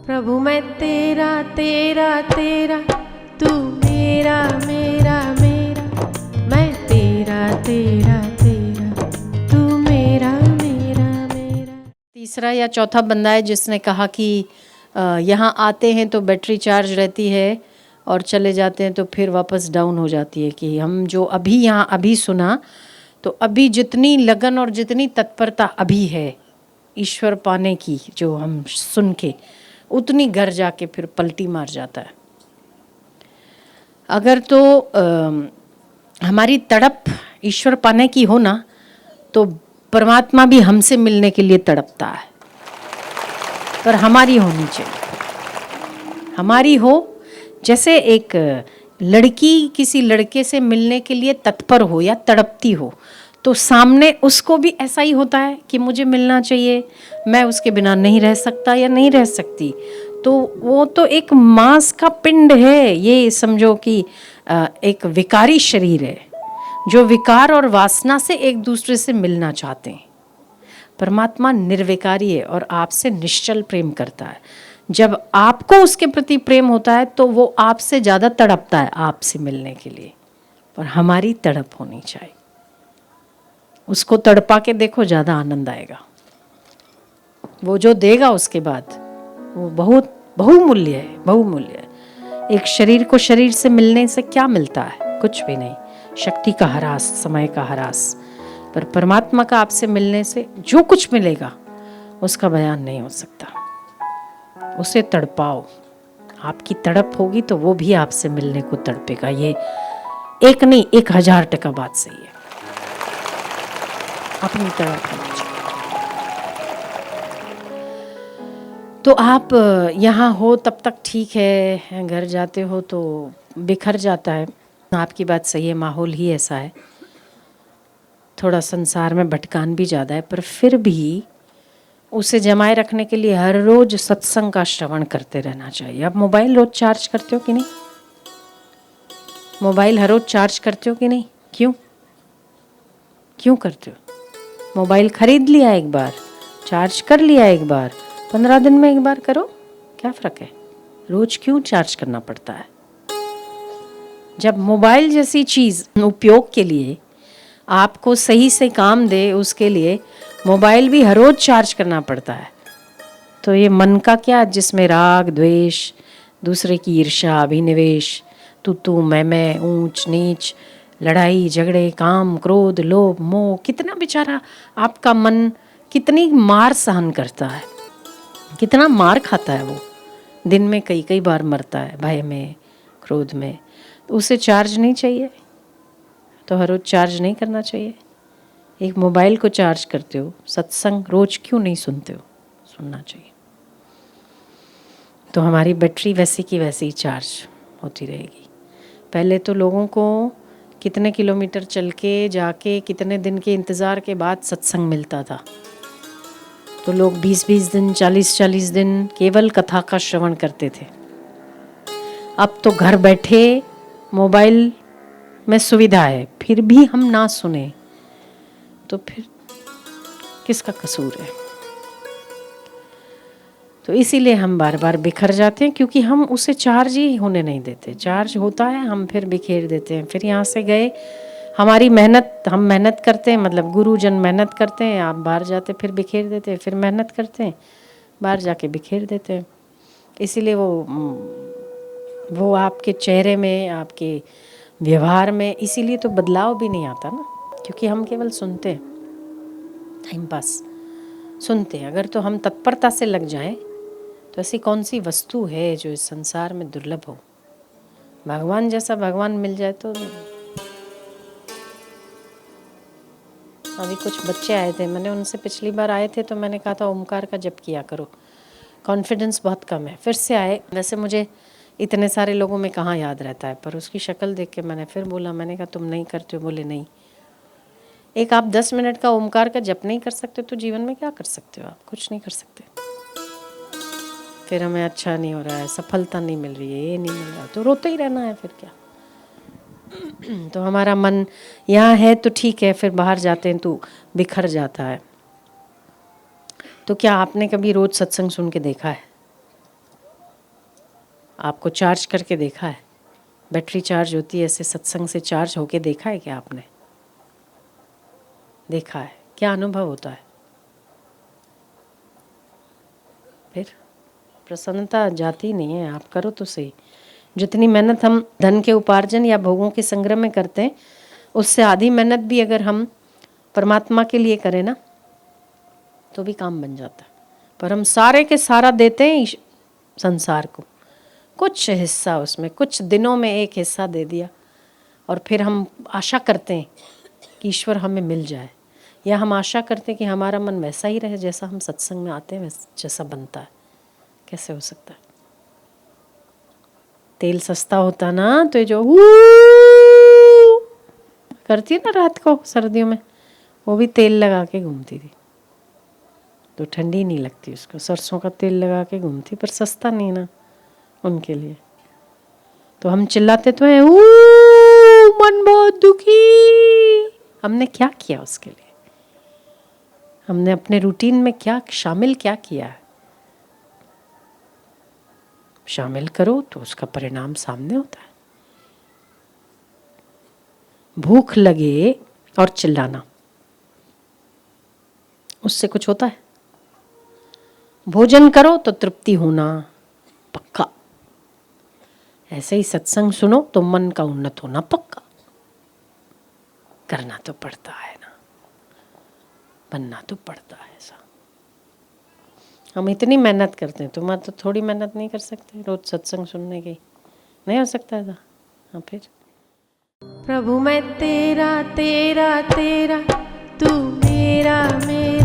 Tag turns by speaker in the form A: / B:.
A: प्रभु मैं तेरा तेरा तेरा, तू मेरा मेरा मेरा, मैं तेरा तेरा तेरा, तू मेरा मेरा मेरा।
B: तीसरा या चौथा बंदा है जिसने कहा कि यहाँ आते हैं तो बैटरी चार्ज रहती है और चले जाते हैं तो फिर वापस डाउन हो जाती है। कि हम जो अभी यहाँ अभी सुना, तो अभी जितनी लगन और जितनी तत्परता अभी है ईश्वर पाने की, जो हम सुन के, उतनी घर जाके फिर पलटी मार जाता है। अगर तो हमारी तड़प ईश्वर पाने की हो ना, तो परमात्मा भी हमसे मिलने के लिए तड़पता है, पर हमारी होनी चाहिए। हमारी हो, जैसे एक लड़की किसी लड़के से मिलने के लिए तत्पर हो या तड़पती हो, तो सामने उसको भी ऐसा ही होता है कि मुझे मिलना चाहिए, मैं उसके बिना नहीं रह सकता या नहीं रह सकती। तो वो तो एक मांस का पिंड है, ये समझो कि एक विकारी शरीर है जो विकार और वासना से एक दूसरे से मिलना चाहते हैं। परमात्मा निर्विकारी है और आपसे निश्चल प्रेम करता है। जब आपको उसके प्रति प्रेम होता है तो वो आपसे ज़्यादा तड़पता है आपसे मिलने के लिए, पर हमारी तड़प होनी चाहिए। उसको तड़पा के देखो, ज़्यादा आनंद आएगा। वो जो देगा उसके बाद वो बहुत बहुमूल्य है, बहुमूल्य है। एक शरीर को शरीर से मिलने से क्या मिलता है? कुछ भी नहीं, शक्ति का ह्रास, समय का ह्रास। पर परमात्मा का आपसे मिलने से जो कुछ मिलेगा उसका बयान नहीं हो सकता। उसे तड़पाओ, आपकी तड़प होगी तो वो भी आपसे मिलने को तड़पेगा। ये एक नहीं, 1000% बात सही है। अपनी तड़प होनी चाहिए। तो आप यहाँ हो तब तक ठीक है, घर जाते हो तो बिखर जाता है। आपकी बात सही है, माहौल ही ऐसा है, थोड़ा संसार में भटकान भी ज़्यादा है, पर फिर भी उसे जमाए रखने के लिए हर रोज सत्संग का श्रवण करते रहना चाहिए। अब मोबाइल रोज चार्ज करते हो कि नहीं? मोबाइल हर रोज चार्ज करते हो कि नहीं? क्यों क्यों करते हो? मोबाइल खरीद लिया एक बार, चार्ज कर लिया एक बार, 15 दिन में एक बार करो, क्या फ़र्क है? रोज क्यों चार्ज करना पड़ता है? जब मोबाइल जैसी चीज़ उपयोग के लिए आपको सही से काम दे, उसके लिए मोबाइल भी हर रोज चार्ज करना पड़ता है, तो ये मन का क्या, जिसमें राग द्वेष, दूसरे की ईर्ष्या, अभिनिवेश, तू मैं, ऊंच नीच, लड़ाई झगड़े, काम क्रोध लोभ मोह, कितना बेचारा आपका मन कितनी मार सहन करता है, कितना मार खाता है। वो दिन में कई कई बार मरता है, भय में, क्रोध में। तो उसे चार्ज नहीं चाहिए, तो हर रोज चार्ज नहीं करना चाहिए। एक मोबाइल को चार्ज करते हो, सत्संग रोज क्यों नहीं सुनते हो? सुनना चाहिए। तो हमारी बैटरी वैसी की वैसी ही चार्ज होती रहेगी। पहले तो लोगों को कितने किलोमीटर चल के जाके कितने दिन के इंतज़ार के बाद सत्संग मिलता था, तो लोग 20-20 दिन, 40-40 दिन केवल कथा का श्रवण करते थे। अब तो घर बैठे मोबाइल में सुविधा है, फिर भी हम ना सुने तो फिर किसका कसूर है? तो इसीलिए हम बार बार बिखर जाते हैं, क्योंकि हम उसे चार्ज ही होने नहीं देते। चार्ज होता है, हम फिर बिखेर देते हैं। फिर यहाँ से गए, हमारी मेहनत, हम मेहनत करते हैं, मतलब गुरुजन मेहनत करते हैं, आप बाहर जाते फिर बिखेर देते हैं, फिर मेहनत करते हैं, बाहर जाके बिखेर देते हैं। इसीलिए वो आपके चेहरे में, आपके व्यवहार में, इसीलिए तो बदलाव भी नहीं आता ना, क्योंकि हम केवल सुनते हैं, टाइम पास सुनते हैं। अगर तो हम तत्परता से लग जाएं, तो ऐसी कौन सी वस्तु है जो इस संसार में दुर्लभ हो? भगवान जैसा भगवान मिल जाए तो। अभी कुछ बच्चे आए थे, मैंने उनसे, पिछली बार आए थे तो मैंने कहा था ओमकार का जप किया करो, कॉन्फिडेंस बहुत कम है। फिर से आए, वैसे मुझे इतने सारे लोगों में कहाँ याद रहता है, पर उसकी शक्ल देख के मैंने फिर बोला, मैंने कहा तुम नहीं करते हो? बोले नहीं। एक आप 10 मिनट का ओमकार का जप नहीं कर सकते तो जीवन में क्या कर सकते हो? आप कुछ नहीं कर सकते। फिर हमें अच्छा नहीं हो रहा है, सफलता नहीं मिल रही है, ये नहीं मिल रहा, तो रोते ही रहना है, फिर क्या। तो हमारा मन यहाँ है तो ठीक है, फिर बाहर जाते हैं तो बिखर जाता है। तो क्या आपने कभी रोज सत्संग सुन के देखा है? आपको चार्ज करके देखा है? बैटरी चार्ज होती है ऐसे, सत्संग से चार्ज होके देखा है क्या आपने? देखा है? क्या अनुभव होता है? फिर प्रसन्नता जाती नहीं है। आप करो तो सही। जितनी मेहनत हम धन के उपार्जन या भोगों के संग्रह में करते हैं, उससे आधी मेहनत भी अगर हम परमात्मा के लिए करें ना, तो भी काम बन जाता है। पर हम सारे के सारा देते हैं संसार को, कुछ हिस्सा उसमें, कुछ दिनों में एक हिस्सा दे दिया, और फिर हम आशा करते हैं कि ईश्वर हमें मिल जाए, या हम आशा करते हैं कि हमारा मन वैसा ही रहे जैसा हम सत्संग में आते हैं जैसा बनता है। कैसे हो सकता है? तेल सस्ता होता ना तो ये जो करती है ना रात को सर्दियों में, वो भी तेल लगा के घूमती थी, तो ठंडी नहीं लगती उसको। सरसों का तेल लगा के घूमती, पर सस्ता नहीं ना उनके लिए। तो हम चिल्लाते तो हैं, मन बहुत दुखी। हमने क्या किया उसके लिए? हमने अपने रूटीन में क्या शामिल किया है? शामिल करो तो उसका परिणाम सामने होता है। भूख लगे और चिल्लाना, उससे कुछ होता है? भोजन करो तो तृप्ति होना पक्का। ऐसे ही सत्संग सुनो तो मन का उन्नत होना पक्का। करना तो पड़ता है ना, बनना तो पड़ता है ऐसा। हम इतनी मेहनत करते हैं, तुम तो थोड़ी मेहनत नहीं कर सकते रोज सत्संग सुनने की? नहीं हो सकता ऐसा? हाँ फिर
A: प्रभु मैं तेरा तेरा तेरा, तू मेरा मेरा।